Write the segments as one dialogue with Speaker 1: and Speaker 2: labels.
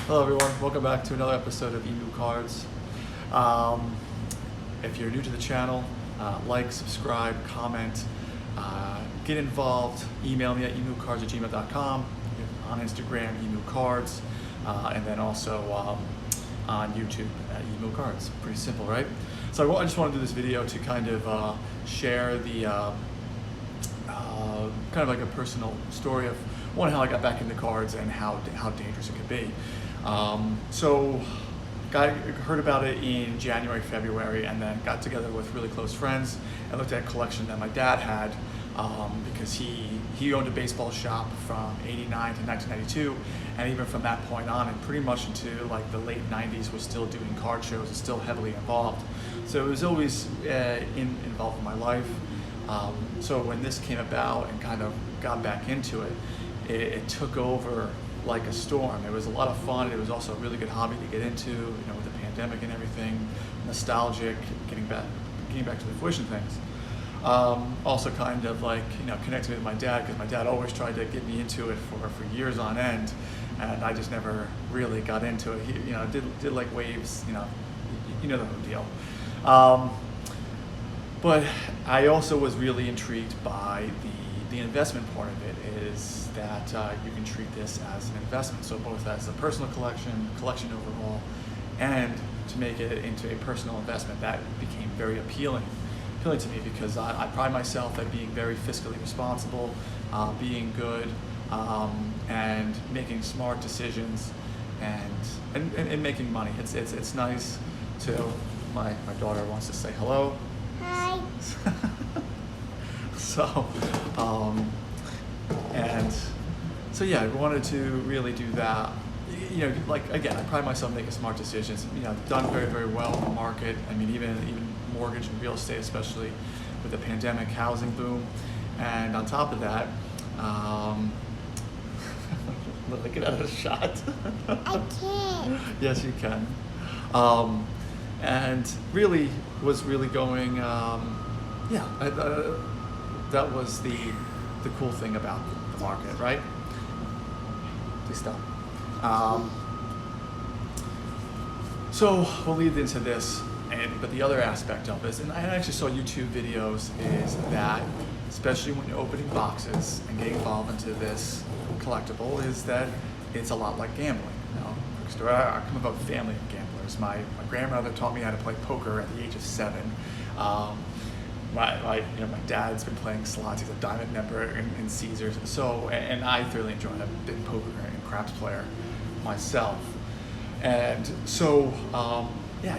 Speaker 1: Hello everyone, welcome back to another episode of EMU CARDS. If you're new to the channel, like, subscribe, comment, get involved, email me at emucards@gmail.com, on Instagram, EMU CARDS, and then also on YouTube at EMU CARDS. Pretty simple, right? So I just want to do this video to kind of share the kind of like a personal story of how I got back into cards and how dangerous it could be. So I heard about it in January, February, and then got together with really close friends and looked at a collection that my dad had, because he owned a baseball shop from '89 to 1992, and even from that point on and pretty much into like the late '90s was still doing card shows and still heavily involved. So it was always involved in my life. So when this came about and kind of got back into it, it took over like a storm. It was a lot of fun. It was also a really good hobby to get into, with the pandemic and everything, nostalgic, getting back to the fruition things. Also kind of like, connecting with my dad, because my dad always tried to get me into it for years on end, and I just never really got into it. He, did like waves, the whole deal. But I also was really intrigued by the investment part of it, is that you can treat this as an investment. So both as a personal collection overall, and to make it into a personal investment, that became very appealing to me, because I pride myself at being very fiscally responsible, being good, and making smart decisions, and making money. It's nice to, my daughter wants to say hello.
Speaker 2: Hi.
Speaker 1: So yeah, I wanted to really do that. Like again, I pride myself in making smart decisions. Done very, very well in the market. I mean, even mortgage and real estate, especially with the pandemic housing boom. And on top of that, let me get out of the shot.
Speaker 2: I can't.
Speaker 1: Yes, you can. And really was really going. That was the cool thing about the market, right? Please stop. So we'll lead into this, but the other aspect of this, and I actually saw YouTube videos, is that especially when you're opening boxes and getting involved into this collectible, is that it's a lot like gambling. Quick story. I come from a family of gamblers. My grandmother taught me how to play poker at the age of 7. My dad's been playing slots. He's a diamond member in Caesars. So, and I thoroughly enjoy it. I've been a poker and craps player myself. And so, I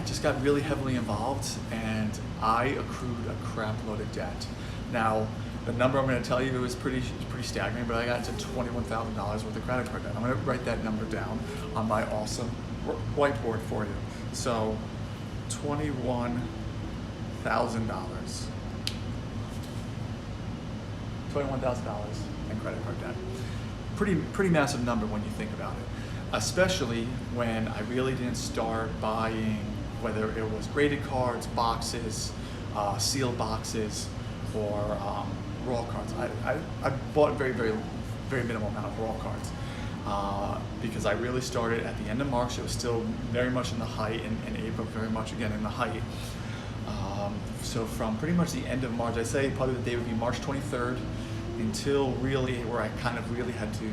Speaker 1: just got really heavily involved, and I accrued a crap load of debt. Now, the number I'm going to tell you is pretty staggering, but I got into $21,000 worth of credit card debt. I'm going to write that number down on my awesome whiteboard for you. So, $21,000. $21,000 in credit card debt. Pretty massive number when you think about it, especially when I really didn't start buying, whether it was graded cards, boxes, sealed boxes, or raw cards. I bought very, very, very minimal amount of raw cards, because I really started at the end of March. It was still very much in the height, in April very much again in the height. So from pretty much the end of March, I'd say probably the day would be March 23rd, until really where I kind of really had to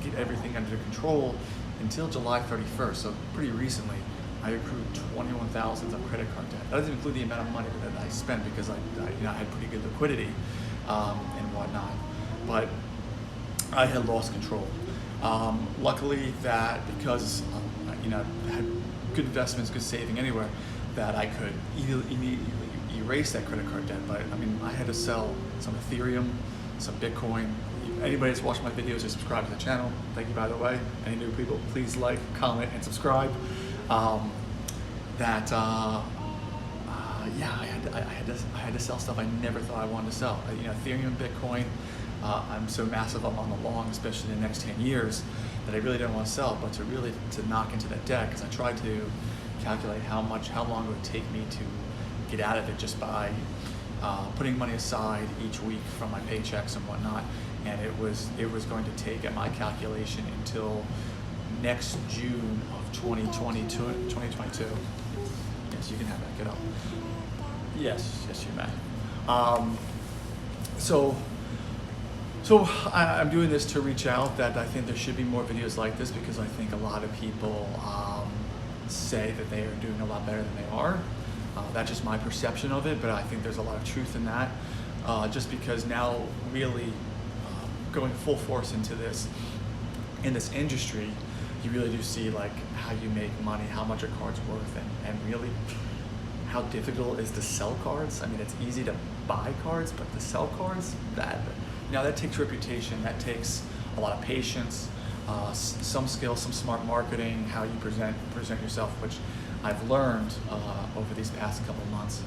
Speaker 1: get everything under control, until July 31st. So pretty recently, I accrued $21,000 of credit card debt. That doesn't include the amount of money that I spent, because I had pretty good liquidity and whatnot. But I had lost control. Luckily that, because I had good investments, good saving anywhere, that I could immediately erase that credit card debt. But I had to sell some Ethereum, some Bitcoin. Anybody that's watched my videos or subscribed to the channel, thank you, by the way. Any new people, please like, comment, and subscribe. I had to sell stuff I never thought I wanted to sell. Ethereum, Bitcoin. I'm so massive I'm on the long, especially in the next 10 years, that I really didn't want to sell. But to knock into that debt, because I tried to calculate how long it would take me to get out of it just by putting money aside each week from my paychecks and whatnot, and it was going to take, at my calculation, until next June of 2022. Yes, you can have that. Get up. Yes, you may. So I'm doing this to reach out that I think there should be more videos like this, because I think a lot of people say that they are doing a lot better than they are. That's just my perception of it, but I think there's a lot of truth in that. Just because now really going full force into this, in this industry, you really do see like how you make money, how much a card's worth, and really how difficult it is to sell cards. I mean, it's easy to buy cards, but to sell cards, that takes reputation, that takes a lot of patience, some skill, some smart marketing, how you present yourself, which I've learned over these past couple of months,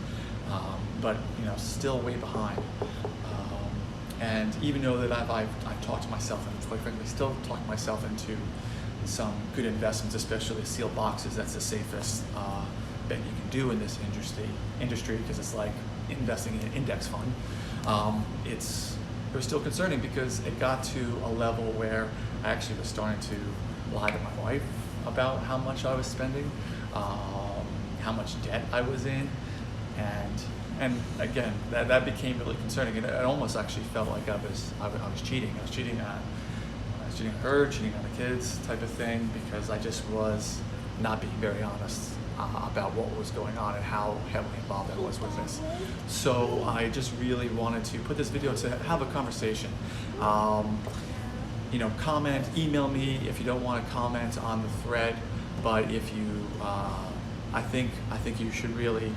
Speaker 1: but still way behind. And even though that I've talked myself, and quite frankly still talked myself into some good investments, especially sealed boxes. That's the safest bet you can do in this industry, because it's like investing in an index fund. It was still concerning, because it got to a level where I actually was starting to lie to my wife about how much I was spending, how much debt I was in, and again, that became really concerning. And it almost actually felt like I was cheating. I was cheating on her, cheating on the kids, type of thing, because I just was not being very honest about what was going on and how heavily involved I was with this. So I just really wanted to put this video to have a conversation. Comment, email me if you don't want to comment on the thread, but if you, I think you should really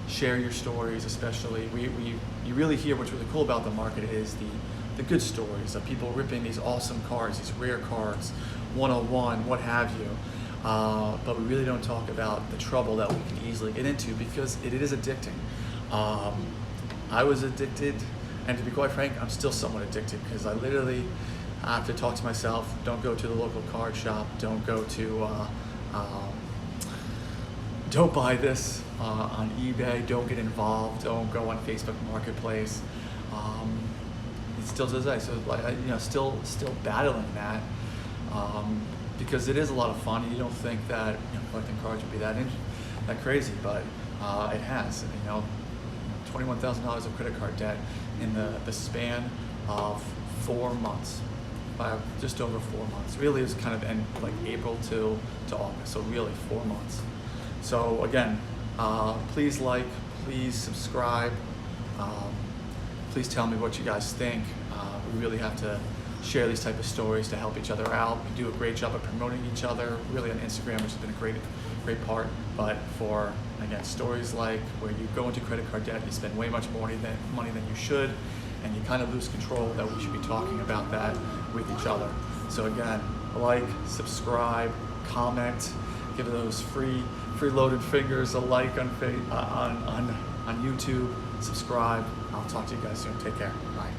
Speaker 1: share your stories, especially. You really hear what's really cool about the market is the good stories of people ripping these awesome cards, these rare cards, 101, what have you. But we really don't talk about the trouble that we can easily get into, because it is addicting. I was addicted, and to be quite frank, I'm still somewhat addicted, because I literally have to talk to myself, don't go to the local card shop, don't go to, don't buy this on eBay, don't get involved, don't go on Facebook Marketplace. It still does that, so still battling that. Because it is a lot of fun, and you don't think that collecting cards would be that crazy, but it has. $21,000 of credit card debt in the span of 4 months, just over 4 months. Really, it's kind of end like April to August, so really 4 months. So again, please like, please subscribe, please tell me what you guys think. We really have to share these type of stories to help each other out. We do a great job of promoting each other, really on Instagram, which has been a great part. But for, again, stories like where you go into credit card debt, you spend way much more money than you should, and you kind of lose control, that we should be talking about that with each other. So again, like, subscribe, comment, give those free loaded fingers a like on YouTube, subscribe. I'll talk to you guys soon. Take care. Bye.